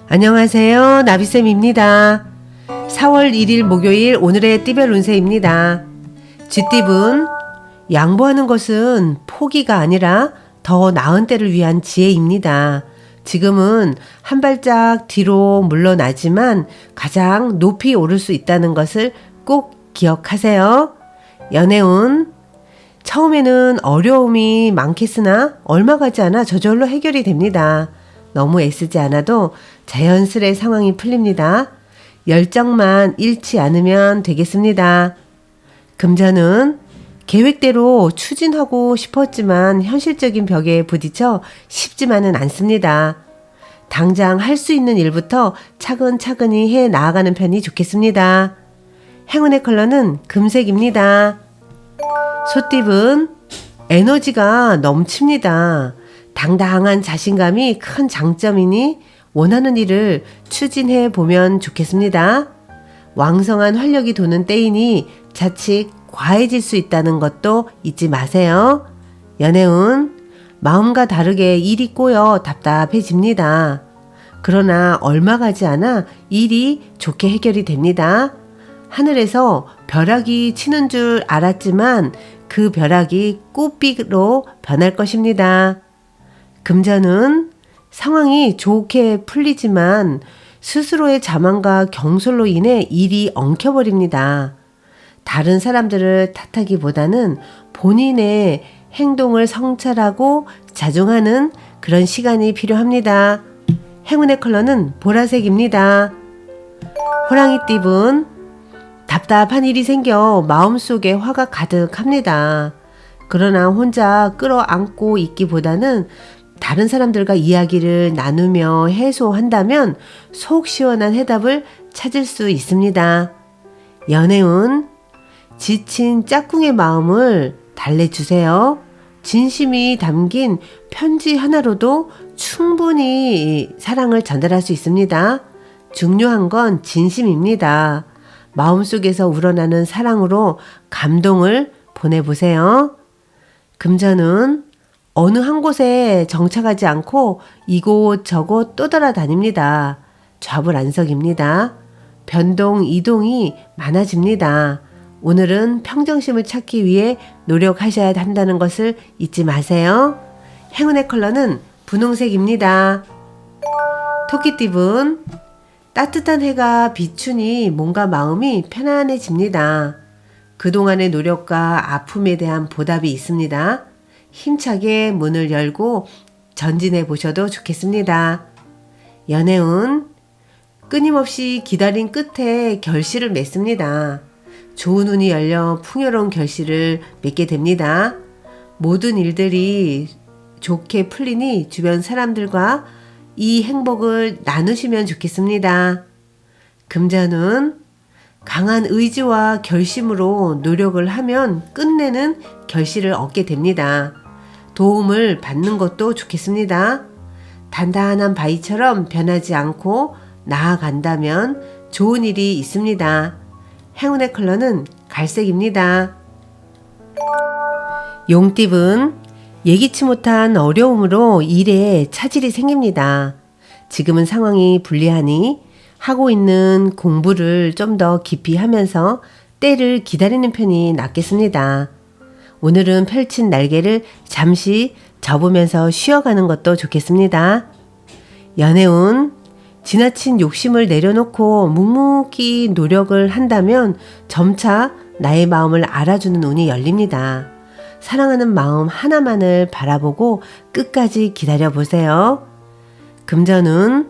안녕하세요. 나비쌤입니다. 4월 1일 목요일 오늘의 띠별 운세입니다. 쥐띠분, 양보하는 것은 포기가 아니라 더 나은 때를 위한 지혜입니다. 지금은 한 발짝 뒤로 물러나지만 가장 높이 오를 수 있다는 것을 꼭 기억하세요. 연애운, 처음에는 어려움이 많겠으나 얼마 가지 않아 저절로 해결이 됩니다. 너무 애쓰지 않아도 자연스레 상황이 풀립니다. 열정만 잃지 않으면 되겠습니다. 금전은 계획대로 추진하고 싶었지만 현실적인 벽에 부딪혀 쉽지만은 않습니다. 당장 할 수 있는 일부터 차근차근히 해 나아가는 편이 좋겠습니다. 행운의 컬러는 금색입니다. 소띠분, 에너지가 넘칩니다. 당당한 자신감이 큰 장점이니 원하는 일을 추진해 보면 좋겠습니다. 왕성한 활력이 도는 때이니 자칫 과해질 수 있다는 것도 잊지 마세요. 연애운, 마음과 다르게 일이 꼬여 답답해집니다. 그러나 얼마 가지 않아 일이 좋게 해결이 됩니다. 하늘에서 벼락이 치는 줄 알았지만 그 벼락이 꽃비로 변할 것입니다. 금전은 상황이 좋게 풀리지만 스스로의 자만과 경솔로 인해 일이 엉켜버립니다. 다른 사람들을 탓하기보다는 본인의 행동을 성찰하고 자중하는 그런 시간이 필요합니다. 행운의 컬러는 보라색입니다. 호랑이띠분, 답답한 일이 생겨 마음속에 화가 가득합니다. 그러나 혼자 끌어안고 있기보다는 다른 사람들과 이야기를 나누며 해소한다면 속 시원한 해답을 찾을 수 있습니다. 연애운, 지친 짝꿍의 마음을 달래주세요. 진심이 담긴 편지 하나로도 충분히 사랑을 전달할 수 있습니다. 중요한 건 진심입니다. 마음속에서 우러나는 사랑으로 감동을 보내보세요. 금전은 어느 한 곳에 정착하지 않고 이곳저곳 떠돌아다닙니다. 좌불안석입니다. 변동, 이동이 많아집니다. 오늘은 평정심을 찾기 위해 노력하셔야 한다는 것을 잊지 마세요. 행운의 컬러는 분홍색입니다. 토끼띠분, 따뜻한 해가 비추니 몸과 마음이 편안해집니다. 그동안의 노력과 아픔에 대한 보답이 있습니다. 힘차게 문을 열고 전진해 보셔도 좋겠습니다. 연애운, 끊임없이 기다린 끝에 결실을 맺습니다. 좋은 운이 열려 풍요로운 결실을 맺게 됩니다. 모든 일들이 좋게 풀리니 주변 사람들과 이 행복을 나누시면 좋겠습니다. 금전운, 강한 의지와 결심으로 노력을 하면 끝내는 결실을 얻게 됩니다. 도움을 받는 것도 좋겠습니다. 단단한 바위처럼 변하지 않고 나아간다면 좋은 일이 있습니다. 행운의 컬러는 갈색입니다. 용띠분, 예기치 못한 어려움으로 일에 차질이 생깁니다. 지금은 상황이 불리하니 하고 있는 공부를 좀 더 깊이 하면서 때를 기다리는 편이 낫겠습니다. 오늘은 펼친 날개를 잠시 접으면서 쉬어가는 것도 좋겠습니다. 연애운, 지나친 욕심을 내려놓고 묵묵히 노력을 한다면 점차 나의 마음을 알아주는 운이 열립니다. 사랑하는 마음 하나만을 바라보고 끝까지 기다려보세요. 금전운,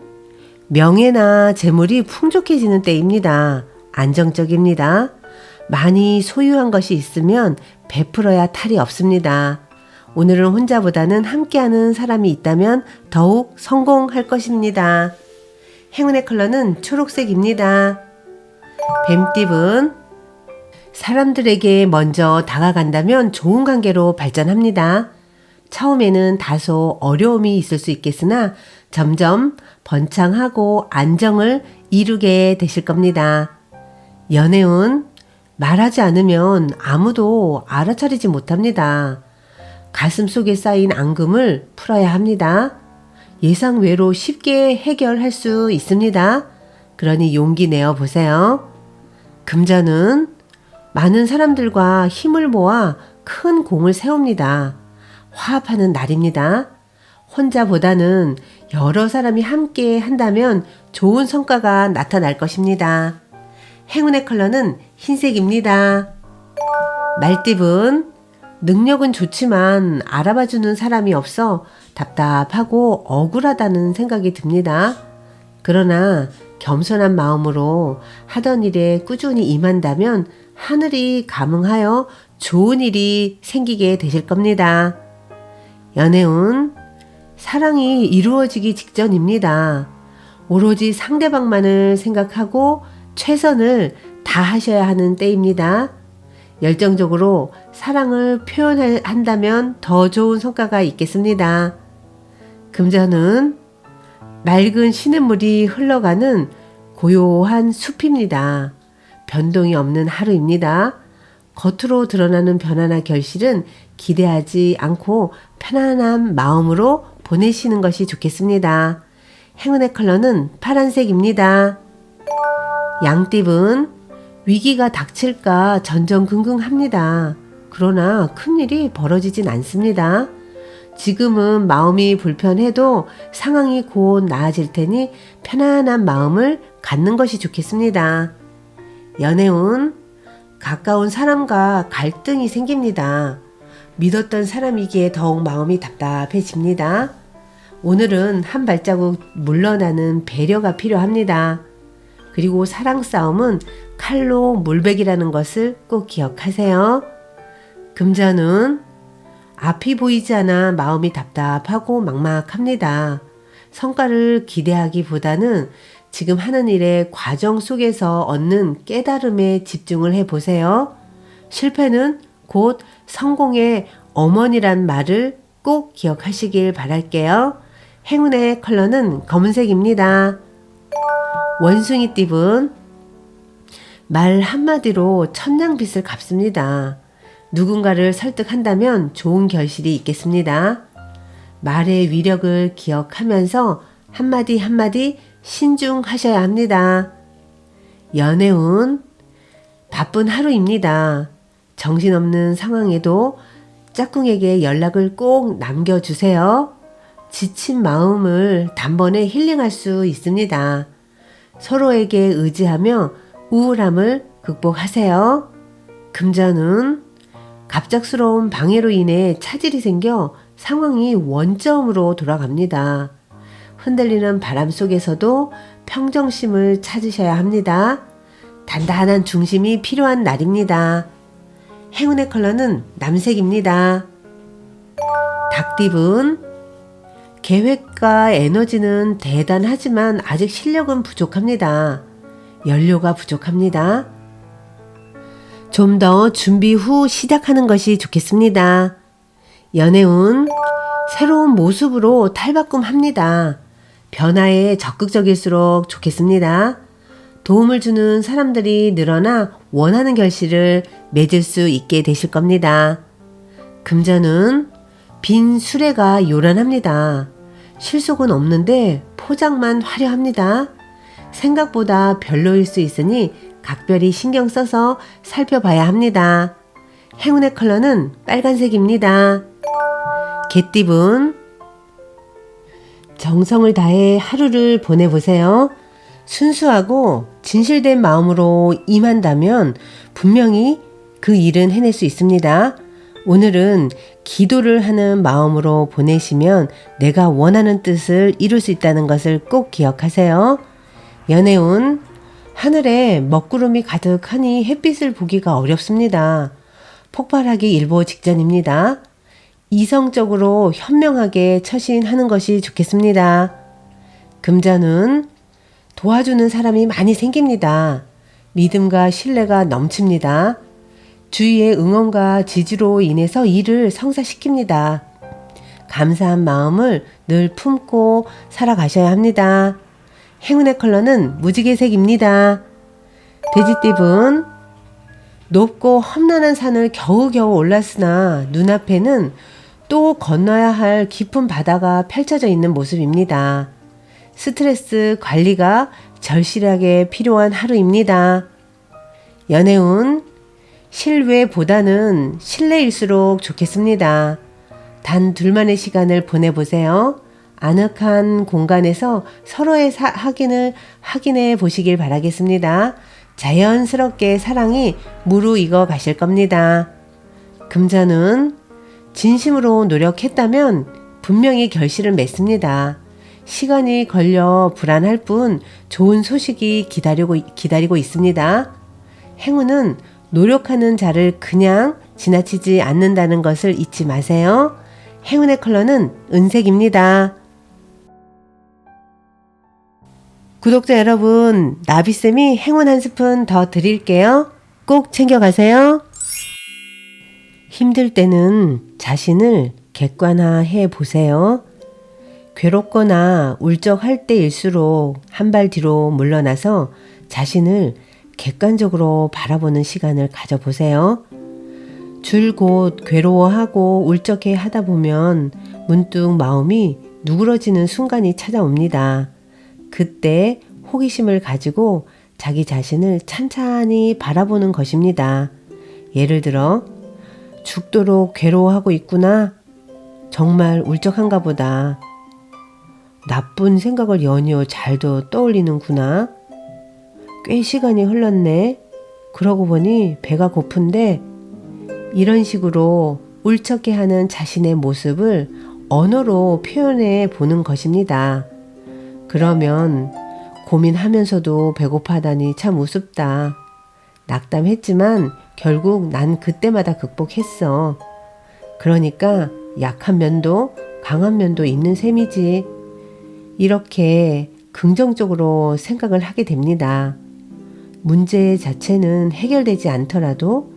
명예나 재물이 풍족해지는 때입니다. 안정적입니다. 많이 소유한 것이 있으면 베풀어야 탈이 없습니다. 오늘은 혼자보다는 함께하는 사람이 있다면 더욱 성공할 것입니다. 행운의 컬러는 초록색입니다. 뱀띠분, 사람들에게 먼저 다가간다면 좋은 관계로 발전합니다. 처음에는 다소 어려움이 있을 수 있겠으나 점점 번창하고 안정을 이루게 되실 겁니다. 연애운, 말하지 않으면 아무도 알아차리지 못합니다. 가슴 속에 쌓인 앙금을 풀어야 합니다. 예상 외로 쉽게 해결할 수 있습니다. 그러니 용기 내어 보세요. 금전은 많은 사람들과 힘을 모아 큰 공을 세웁니다. 화합하는 날입니다. 혼자보다는 여러 사람이 함께 한다면 좋은 성과가 나타날 것입니다. 행운의 컬러는 흰색입니다. 말띠분, 능력은 좋지만 알아봐주는 사람이 없어 답답하고 억울하다는 생각이 듭니다. 그러나 겸손한 마음으로 하던 일에 꾸준히 임한다면 하늘이 감응하여 좋은 일이 생기게 되실 겁니다. 연애운, 사랑이 이루어지기 직전입니다. 오로지 상대방만을 생각하고 최선을 다하셔야 하는 때입니다. 열정적으로 사랑을 표현한다면 더 좋은 성과가 있겠습니다. 금전은 맑은 시냇물이 흘러가는 고요한 숲입니다. 변동이 없는 하루입니다. 겉으로 드러나는 변화나 결실은 기대하지 않고 편안한 마음으로 보내시는 것이 좋겠습니다. 행운의 컬러는 파란색입니다. 양띠분, 위기가 닥칠까 전전긍긍합니다. 그러나 큰일이 벌어지진 않습니다. 지금은 마음이 불편해도 상황이 곧 나아질 테니 편안한 마음을 갖는 것이 좋겠습니다. 연애운, 가까운 사람과 갈등이 생깁니다. 믿었던 사람이기에 더욱 마음이 답답해집니다. 오늘은 한 발자국 물러나는 배려가 필요합니다. 그리고 사랑 싸움은 칼로 물베기라는 것을 꼭 기억하세요. 금전은 앞이 보이지 않아 마음이 답답하고 막막합니다. 성과를 기대하기보다는 지금 하는 일의 과정 속에서 얻는 깨달음에 집중을 해보세요. 실패는 곧 성공의 어머니란 말을 꼭 기억하시길 바랄게요. 행운의 컬러는 검은색입니다. 원숭이띠분, 말 한마디로 천냥빚을 갚습니다. 누군가를 설득한다면 좋은 결실이 있겠습니다. 말의 위력을 기억하면서 한마디 한마디 신중하셔야 합니다. 연애운, 바쁜 하루입니다. 정신없는 상황에도 짝꿍에게 연락을 꼭 남겨주세요. 지친 마음을 단번에 힐링할 수 있습니다. 서로에게 의지하며 우울함을 극복하세요. 금전은 갑작스러운 방해로 인해 차질이 생겨 상황이 원점으로 돌아갑니다. 흔들리는 바람 속에서도 평정심을 찾으셔야 합니다. 단단한 중심이 필요한 날입니다. 행운의 컬러는 남색입니다. 닭띠분, 계획과 에너지는 대단하지만 아직 실력은 부족합니다. 연료가 부족합니다. 좀 더 준비 후 시작하는 것이 좋겠습니다. 연애운, 새로운 모습으로 탈바꿈합니다. 변화에 적극적일수록 좋겠습니다. 도움을 주는 사람들이 늘어나 원하는 결실을 맺을 수 있게 되실 겁니다. 금전은 빈 수레가 요란합니다. 실속은 없는데 포장만 화려합니다. 생각보다 별로일 수 있으니 각별히 신경 써서 살펴봐야 합니다. 행운의 컬러는 빨간색입니다. 개띠분, 정성을 다해 하루를 보내보세요. 순수하고 진실된 마음으로 임한다면 분명히 그 일은 해낼 수 있습니다. 오늘은 기도를 하는 마음으로 보내시면 내가 원하는 뜻을 이룰 수 있다는 것을 꼭 기억하세요. 연애운, 하늘에 먹구름이 가득하니 햇빛을 보기가 어렵습니다. 폭발하기 일보 직전입니다. 이성적으로 현명하게 처신하는 것이 좋겠습니다. 금전은 도와주는 사람이 많이 생깁니다. 믿음과 신뢰가 넘칩니다. 주위의 응원과 지지로 인해서 일을 성사시킵니다. 감사한 마음을 늘 품고 살아가셔야 합니다. 행운의 컬러는 무지개색입니다. 돼지띠분, 높고 험난한 산을 겨우겨우 올랐으나 눈앞에는 또 건너야 할 깊은 바다가 펼쳐져 있는 모습입니다. 스트레스 관리가 절실하게 필요한 하루입니다. 연애운, 실외보다는 실내일수록 좋겠습니다. 단 둘만의 시간을 보내보세요. 아늑한 공간에서 서로의 확인해 보시길 바라겠습니다. 자연스럽게 사랑이 무르익어 가실 겁니다. 금전은, 진심으로 노력했다면 분명히 결실을 맺습니다. 시간이 걸려 불안할 뿐 좋은 소식이 기다리고 있습니다. 행운은 노력하는 자를 그냥 지나치지 않는다는 것을 잊지 마세요. 행운의 컬러는 은색입니다. 구독자 여러분, 나비쌤이 행운 한 스푼 더 드릴게요. 꼭 챙겨가세요. 힘들 때는 자신을 객관화해 보세요. 괴롭거나 울적할 때일수록 한 발 뒤로 물러나서 자신을 객관적으로 바라보는 시간을 가져보세요. 줄곧 괴로워하고 울적해 하다 보면 문득 마음이 누그러지는 순간이 찾아옵니다. 그때 호기심을 가지고 자기 자신을 찬찬히 바라보는 것입니다. 예를 들어, 죽도록 괴로워하고 있구나. 정말 울적한가 보다. 나쁜 생각을 연이어 잘도 떠올리는구나. 꽤 시간이 흘렀네. 그러고 보니 배가 고픈데, 이런 식으로 울적해하는 자신의 모습을 언어로 표현해 보는 것입니다. 그러면 고민하면서도 배고파하다니 참 우습다. 낙담했지만 결국 난 그때마다 극복했어. 그러니까 약한 면도 강한 면도 있는 셈이지. 이렇게 긍정적으로 생각을 하게 됩니다. 문제 자체는 해결되지 않더라도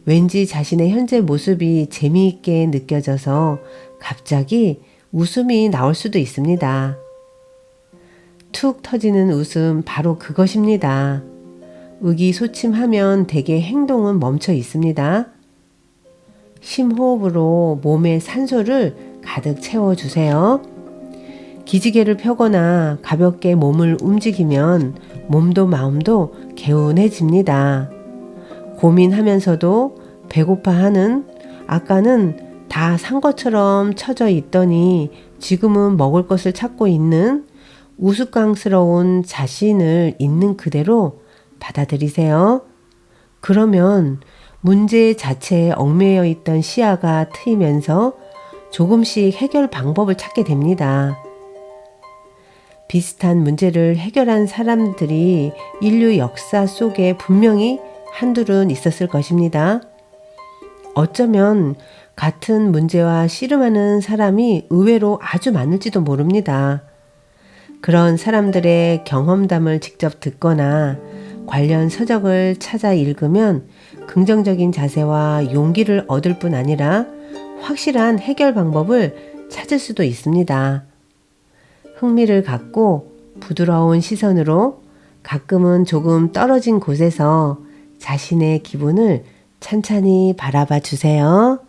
왠지 자신의 현재 모습이 재미있게 느껴져서 갑자기 웃음이 나올 수도 있습니다. 툭 터지는 웃음, 바로 그것입니다. 의기소침하면 대개 행동은 멈춰 있습니다. 심호흡으로 몸에 산소를 가득 채워주세요. 기지개를 펴거나 가볍게 몸을 움직이면 몸도 마음도 개운해집니다. 고민하면서도 배고파하는, 아까는 다 산 것처럼 처져 있더니 지금은 먹을 것을 찾고 있는 우스꽝스러운 자신을 있는 그대로 받아들이세요. 그러면 문제 자체에 얽매여 있던 시야가 트이면서 조금씩 해결 방법을 찾게 됩니다. 비슷한 문제를 해결한 사람들이 인류 역사 속에 분명히 한둘은 있었을 것입니다. 어쩌면 같은 문제와 씨름하는 사람이 의외로 아주 많을지도 모릅니다. 그런 사람들의 경험담을 직접 듣거나 관련 서적을 찾아 읽으면 긍정적인 자세와 용기를 얻을 뿐 아니라 확실한 해결 방법을 찾을 수도 있습니다. 흥미를 갖고 부드러운 시선으로 가끔은 조금 떨어진 곳에서 자신의 기분을 찬찬히 바라봐 주세요.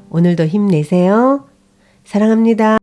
오늘도 힘내세요. 사랑합니다.